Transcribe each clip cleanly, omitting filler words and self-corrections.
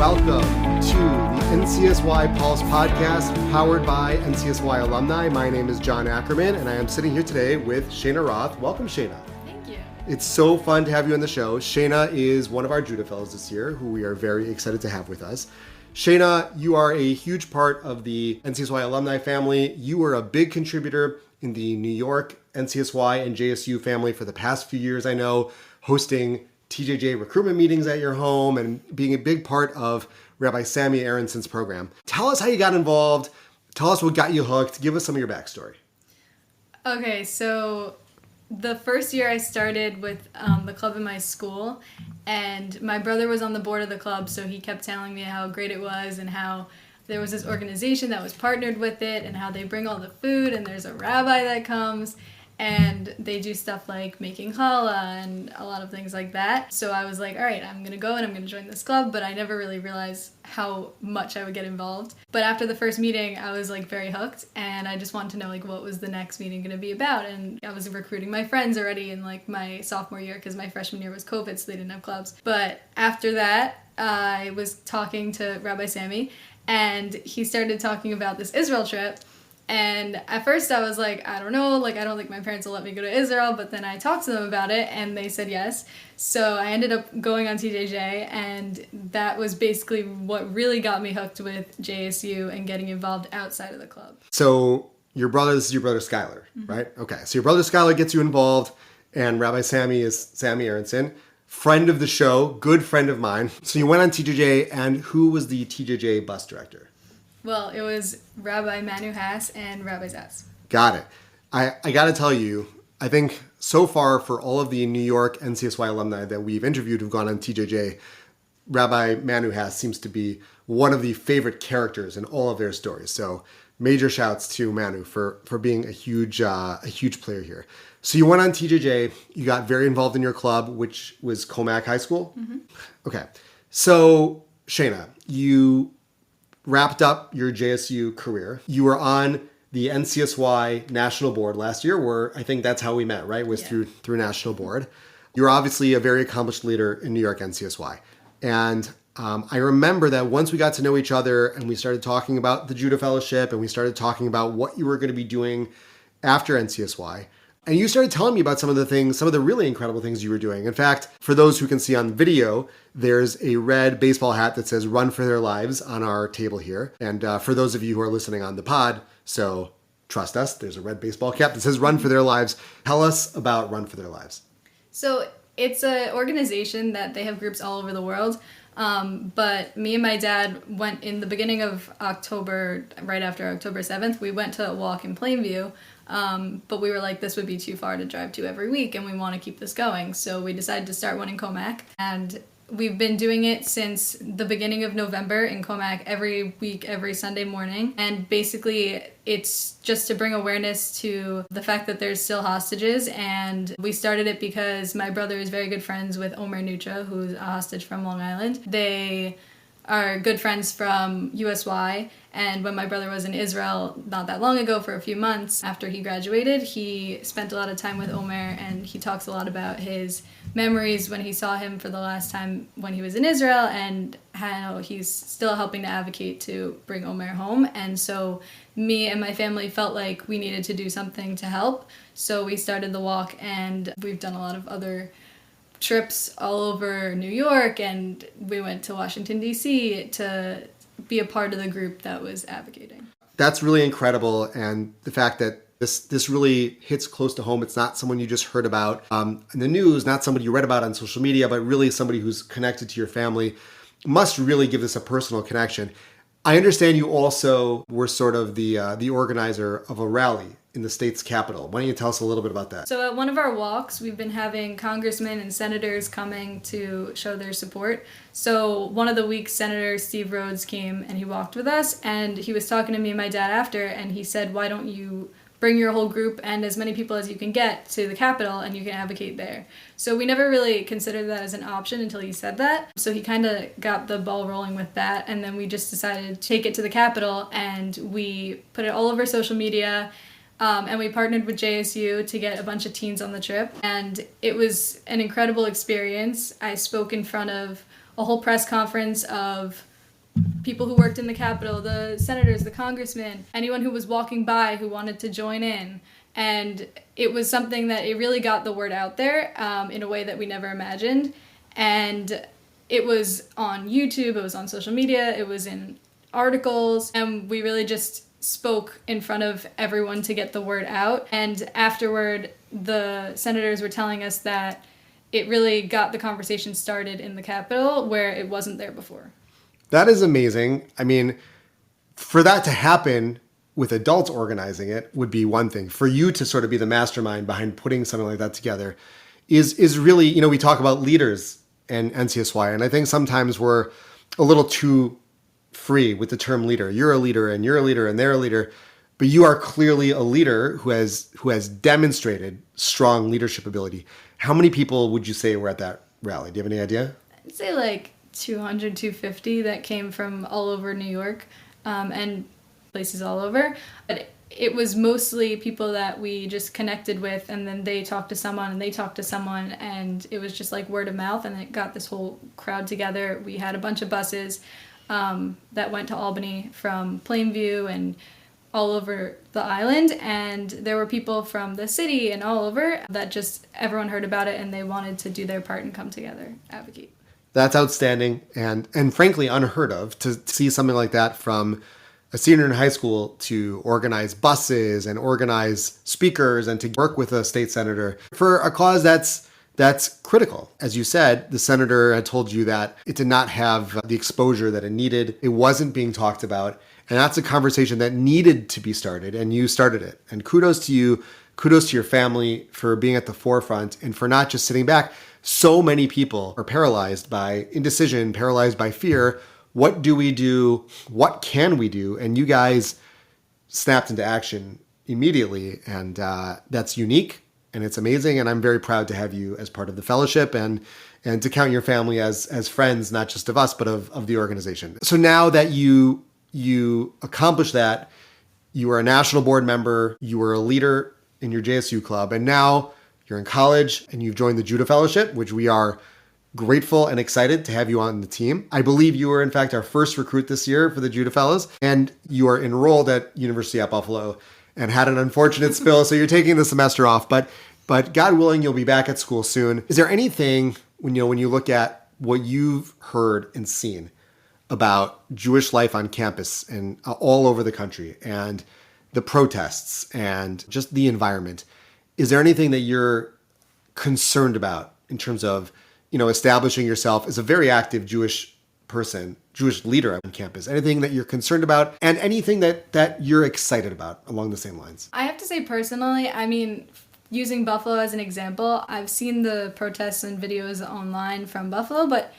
welcome to the NCSY Pulse podcast powered by NCSY Alumni. My name is John Ackerman, and I am sitting here today with Shaina Roth. Welcome, Shaina. Thank you. It's so fun to have you on the show. Shaina is one of our Judah Fellows this year, who we are very excited to have with us. Shaina, you are a huge part of the NCSY alumni family. You were a big contributor in the New York NCSY and JSU family for the past few years, I know, hosting TJJ recruitment meetings at your home and being a big part of Rabbi Sammy Aronson's program. Tell us how you got involved. Tell us what got you hooked. Give us some of your backstory. Okay, so the first year I started with the club in my school, and my brother was on the board of the club, so he kept telling me how great it was and how there was this organization that was partnered with it and how they bring all the food and there's a rabbi that comes and they do stuff like making challah and a lot of things like that. So I was like, all right, I'm going to go and I'm going to join this club, but I never really realized how much I would get involved. But after the first meeting, I was like very hooked and I just wanted to know like what was the next meeting going to be about. And I was recruiting my friends already in like my sophomore year because my freshman year was COVID, so they didn't have clubs. But after that, I was talking to Rabbi Sammy and he started talking about this Israel trip. And at first I was like, I don't know, like I don't think my parents will let me go to Israel, but then I talked to them about it and they said yes. So I ended up going on TJJ, and that was basically what really got me hooked with JSU and getting involved outside of the club. So this is your brother Skylar, right? Okay, so your brother Skylar gets you involved, and Rabbi Sammy is Sammy Aronson, friend of the show, good friend of mine. So you went on TJJ, and who was the TJJ bus director? Well, it was Rabbi Manu Haas and Rabbi Zatz. Got it. I got to tell you, I think so far for all of the New York NCSY alumni that we've interviewed who've gone on TJJ, Rabbi Manu Haas seems to be one of the favorite characters in all of their stories. So major shouts to Manu for being a huge player here. So you went on TJJ, you got very involved in your club, which was Comac High School? Mm-hmm. Okay. So Shaina, you wrapped up your JSU career. You were on the NCSY National Board last year, where I think that's how we met, right? Was through National Board. You're obviously a very accomplished leader in New York NCSY. And I remember that once we got to know each other and we started talking about the Judah Fellowship and we started talking about what you were going to be doing after NCSY, and you started telling me about some of the really incredible things you were doing. In fact, for those who can see on video, there's a red baseball hat that says Run for Their Lives on our table here. And for those of you who are listening on the pod, so trust us, there's a red baseball cap that says Run for Their Lives. Tell us about Run for Their Lives. So it's an organization that they have groups all over the world. But me and my dad went in the beginning of October, right after October 7th, we went to a walk in Plainview. But we were like, this would be too far to drive to every week, and we want to keep this going. So we decided to start one in Comac, and we've been doing it since the beginning of November in Comac every week, every Sunday morning. And basically, it's just to bring awareness to the fact that there's still hostages. And we started it because my brother is very good friends with Omer Nutra, who's a hostage from Long Island. They are good friends from USY, and when my brother was in Israel not that long ago for a few months after he graduated, he spent a lot of time with Omer, and he talks a lot about his memories when he saw him for the last time when he was in Israel and how he's still helping to advocate to bring Omer home. And so me and my family felt like we needed to do something to help, so we started the walk, and we've done a lot of other trips all over New York, and we went to Washington, D.C. to be a part of the group that was advocating. That's really incredible, and the fact that this really hits close to home. It's not someone you just heard about in the news, not somebody you read about on social media, but really somebody who's connected to your family. Must really give this a personal connection. I understand you also were sort of the organizer of a rally in the state's capital. Why don't you tell us a little bit about that? So at one of our walks, we've been having congressmen and senators coming to show their support. So one of the weeks, Senator Steve Rhodes came and he walked with us, and he was talking to me and my dad after, and he said, why don't you bring your whole group and as many people as you can get to the Capitol and you can advocate there. So we never really considered that as an option until he said that. So he kind of got the ball rolling with that, and then we just decided to take it to the Capitol, and we put it all over social media. And we partnered with JSU to get a bunch of teens on the trip, and it was an incredible experience. I spoke in front of a whole press conference of people who worked in the Capitol, the senators, the congressmen, anyone who was walking by who wanted to join in. And it was something that it really got the word out there in a way that we never imagined. And it was on YouTube, it was on social media, it was in articles, and we really just spoke in front of everyone to get the word out. And afterward, the senators were telling us that it really got the conversation started in the Capitol where it wasn't there before. That is amazing. I mean, for that to happen with adults organizing it would be one thing. For you to sort of be the mastermind behind putting something like that together is really, you know, we talk about leaders and NCSY, and I think sometimes we're a little too free with the term leader. You're a leader and you're a leader and they're a leader, but you are clearly a leader who has demonstrated strong leadership ability. How many people would you say were at that rally? Do you have any idea? I'd say like 200, 250 that came from all over New York and places all over. But it was mostly people that we just connected with, and then they talked to someone and they talked to someone, and it was just like word of mouth, and it got this whole crowd together. We had a bunch of buses that went to Albany from Plainview and all over the island, and there were people from the city and all over that just everyone heard about it and they wanted to do their part and come together, advocate. That's outstanding and frankly unheard of to see something like that from a senior in high school to organize buses and organize speakers and to work with a state senator for a cause that's critical. As you said, the senator had told you that it did not have the exposure that it needed. It wasn't being talked about. And that's a conversation that needed to be started, and you started it. And kudos to you, kudos to your family for being at the forefront and for not just sitting back. So many people are paralyzed by indecision, paralyzed by fear. What do we do? What can we do? And you guys snapped into action immediately, and that's unique and it's amazing. And I'm very proud to have you as part of the fellowship and to count your family as friends, not just of us, but of the organization. So now that you accomplished that, you are a national board member, you were a leader in your JSU club, and now you're in college and you've joined the Judah Fellowship, which we are grateful and excited to have you on the team. I believe you were, in fact, our first recruit this year for the Judah Fellows, and you are enrolled at University at Buffalo and had an unfortunate spill, so you're taking the semester off. But God willing, you'll be back at school soon. Is there anything, when you look at what you've heard and seen about Jewish life on campus and all over the country and the protests and just the environment, is there anything that you're concerned about in terms of, establishing yourself as a very active Jewish person, Jewish leader on campus? Anything that you're concerned about and anything that you're excited about along the same lines? I have to say personally, using Buffalo as an example, I've seen the protests and videos online from Buffalo, but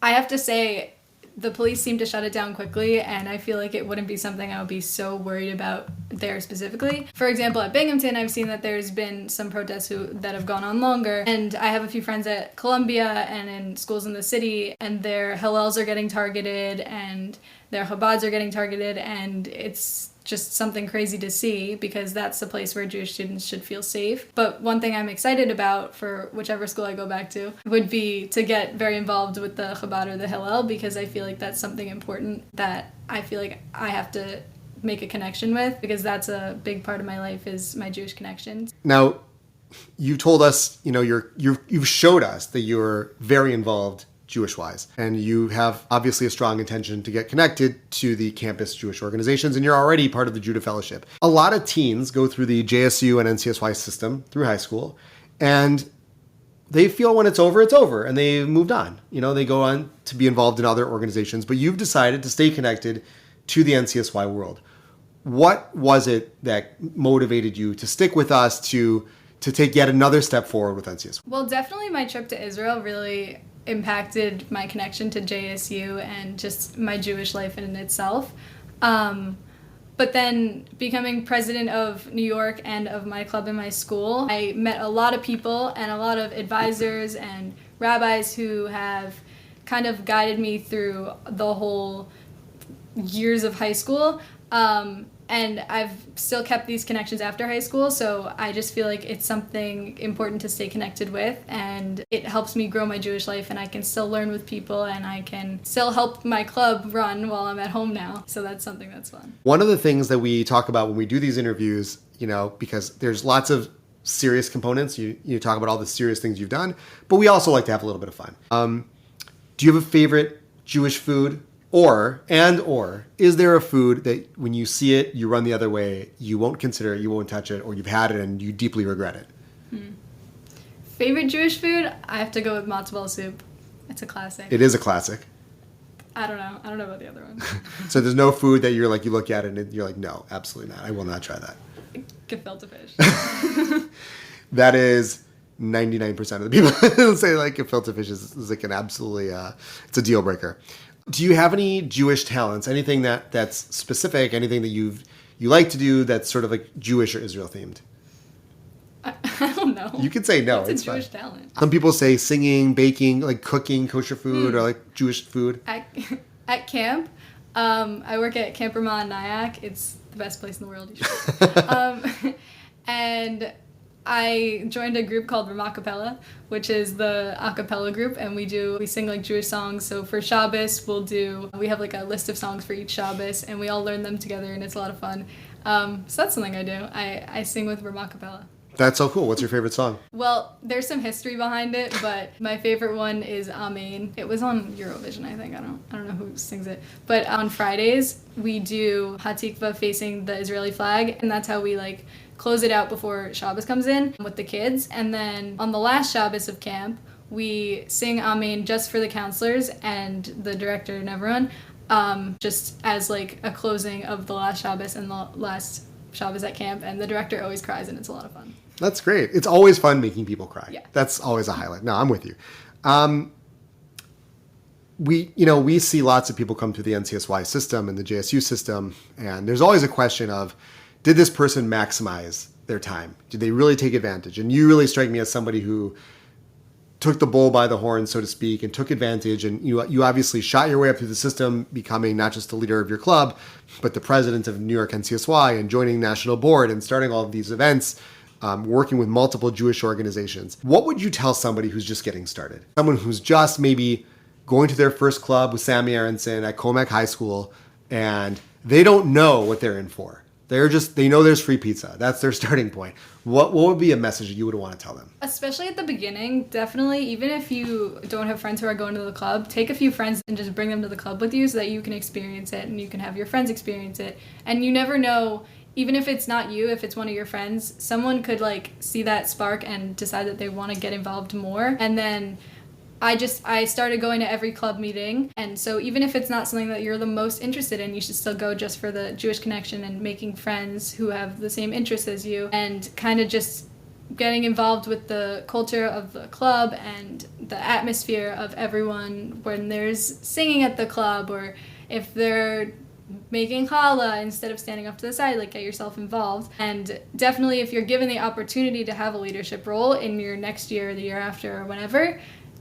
I have to say the police seem to shut it down quickly, and I feel like it wouldn't be something I would be so worried about there specifically. For example, at Binghamton, I've seen that there's been some protests that have gone on longer, and I have a few friends at Columbia and in schools in the city, and their Hillels are getting targeted, and their Chabads are getting targeted, and it's just something crazy to see because that's the place where Jewish students should feel safe. But one thing I'm excited about for whichever school I go back to would be to get very involved with the Chabad or the Hillel, because I feel like that's something important that I feel like I have to make a connection with, because that's a big part of my life is my Jewish connections. Now, you told us, you've showed us that you're very involved Jewish-wise, and you have obviously a strong intention to get connected to the campus Jewish organizations, and you're already part of the Judah Fellowship. A lot of teens go through the JSU and NCSY system through high school, and they feel when it's over, and they've moved on. They go on to be involved in other organizations, but you've decided to stay connected to the NCSY world. What was it that motivated you to stick with us, to take yet another step forward with NCSY? Well, definitely my trip to Israel really impacted my connection to JSU and just my Jewish life in itself. But then becoming president of New York and of my club and my school, I met a lot of people and a lot of advisors and rabbis who have kind of guided me through the whole years of high school. And I've still kept these connections after high school, so I just feel like it's something important to stay connected with, and it helps me grow my Jewish life, and I can still learn with people, and I can still help my club run while I'm at home now. So that's something that's fun. One of the things that we talk about when we do these interviews, because there's lots of serious components, you talk about all the serious things you've done, but we also like to have a little bit of fun. Do you have a favorite Jewish food? Or is there a food that when you see it, you run the other way, you won't consider it, you won't touch it, or you've had it and you deeply regret it? Favorite Jewish food? I have to go with matzo ball soup. It's a classic. It is a classic. I don't know about the other one. So there's no food that you're like, you look at it and you're like, no, absolutely not. I will not try that. Gefilte fish. That is 99% of the people say like gefilte fish is like an absolutely, it's a deal breaker. Do you have any Jewish talents? Anything that's specific? Anything that you like to do that's sort of like Jewish or Israel themed? I don't know. You could say no. It's a Jewish talent. Some people say singing, baking, like cooking kosher food or like Jewish food. At camp, I work at Camp Ramah in Nyack. It's the best place in the world. You should. And I joined a group called Ramah Capella, which is the a cappella group, and we sing like Jewish songs. So for Shabbos, we have like a list of songs for each Shabbos, and we all learn them together, and it's a lot of fun. So that's something I do. I sing with Ramah Capella. That's so cool. What's your favorite song? Well, there's some history behind it, but my favorite one is Amen. It was on Eurovision, I think. I don't know who sings it. But on Fridays, we do Hatikva facing the Israeli flag, and that's how we like close it out before Shabbos comes in with the kids. And then on the last Shabbos of camp, we sing Amen just for the counselors and the director and everyone, just as like a closing of the last Shabbos and the last Shabbos at camp. And the director always cries, and it's a lot of fun. That's great. It's always fun making people cry. Yeah. That's always a highlight. No, I'm with you. We see lots of people come through the NCSY system and the JSU system, and there's always a question of, did this person maximize their time? Did they really take advantage? And you really strike me as somebody who took the bull by the horn, so to speak, and took advantage. And you obviously shot your way up through the system, becoming not just the leader of your club, but the president of New York NCSY and joining national board and starting all of these events, working with multiple Jewish organizations. What would you tell somebody who's just getting started? Someone who's just maybe going to their first club with Sammy Aronson at Comac High School, and they don't know what they're in for. They know there's free pizza. That's their starting point. What would be a message that you would want to tell them? Especially at the beginning, definitely, even if you don't have friends who are going to the club, take a few friends and just bring them to the club with you so that you can experience it and you can have your friends experience it. And you never know, even if it's not you, if it's one of your friends, someone could like see that spark and decide that they want to get involved more. And then I started going to every club meeting, and so even if it's not something that you're the most interested in, you should still go just for the Jewish connection and making friends who have the same interests as you, and kind of just getting involved with the culture of the club and the atmosphere of everyone when there's singing at the club, or if they're making challah instead of standing off to the side, like get yourself involved. And definitely if you're given the opportunity to have a leadership role in your next year or the year after or whenever,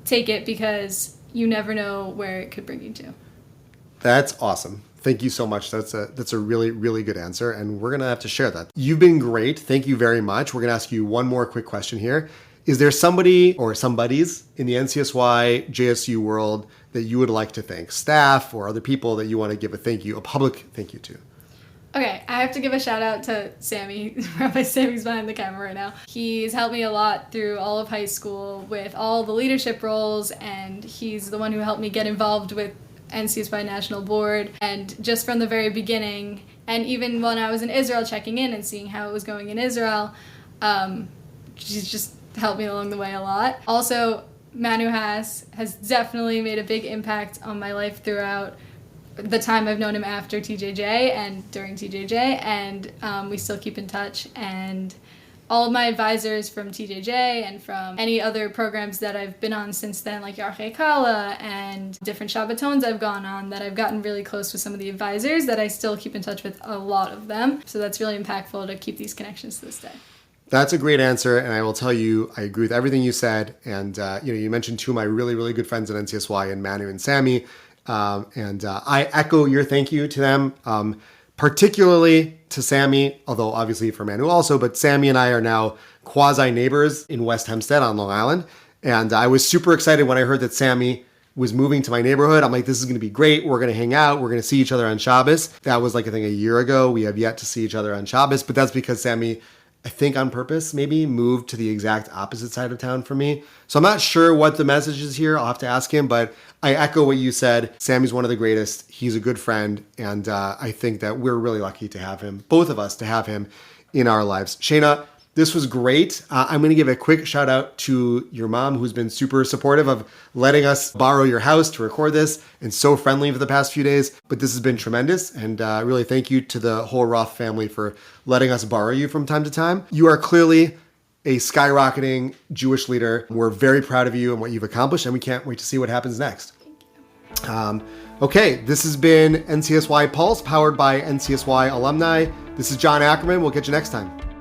take it, because you never know where it could bring you to. That's awesome. Thank you so much. That's a really, really good answer, and we're going to have to share that. You've been great. Thank you very much. We're going to ask you one more quick question here. Is there somebody or somebodies in the NCSY JSU world that you would like to thank? Staff or other people that you want to give a public thank you to? Okay, I have to give a shout out to Sammy. Rabbi Sammy's behind the camera right now. He's helped me a lot through all of high school with all the leadership roles, and he's the one who helped me get involved with NCSY National Board. And just from the very beginning, and even when I was in Israel checking in and seeing how it was going in Israel, she's just helped me along the way a lot. Also, Manu has definitely made a big impact on my life throughout the time I've known him after TJJ and during TJJ, and we still keep in touch. And all of my advisors from TJJ and from any other programs that I've been on since then, like Yarchei Kala and different Shabbatons I've gone on, that I've gotten really close with some of the advisors that I still keep in touch with, a lot of them. So that's really impactful to keep these connections to this day. That's a great answer, and I will tell you, I agree with everything you said. And you mentioned two of my really, really good friends at NCSY, and Manu and Sammy. I echo your thank you to them. particularly to Sammy, although obviously for Manu also, but Sammy and I are now quasi neighbors in West Hempstead on Long Island. And I was super excited when I heard that Sammy was moving to my neighborhood. I'm like, this is going to be great. We're going to hang out. We're going to see each other on Shabbos. That was like, I think, a year ago. We have yet to see each other on Shabbos, but that's because Sammy, I think on purpose, maybe moved to the exact opposite side of town from me. So I'm not sure what the message is here. I'll have to ask him, but I echo what you said. Sammy's one of the greatest. He's a good friend. And I think that we're really lucky to have him, both of us, to have him in our lives. Shaina, this was great. I'm going to give a quick shout out to your mom, who's been super supportive of letting us borrow your house to record this and so friendly for the past few days. But this has been tremendous. And really thank you to the whole Roth family for letting us borrow you from time to time. You are clearly a skyrocketing Jewish leader. We're very proud of you and what you've accomplished, and we can't wait to see what happens next. Okay, this has been NCSY Pulse, powered by NCSY Alumni. This is John Ackerman. We'll catch you next time.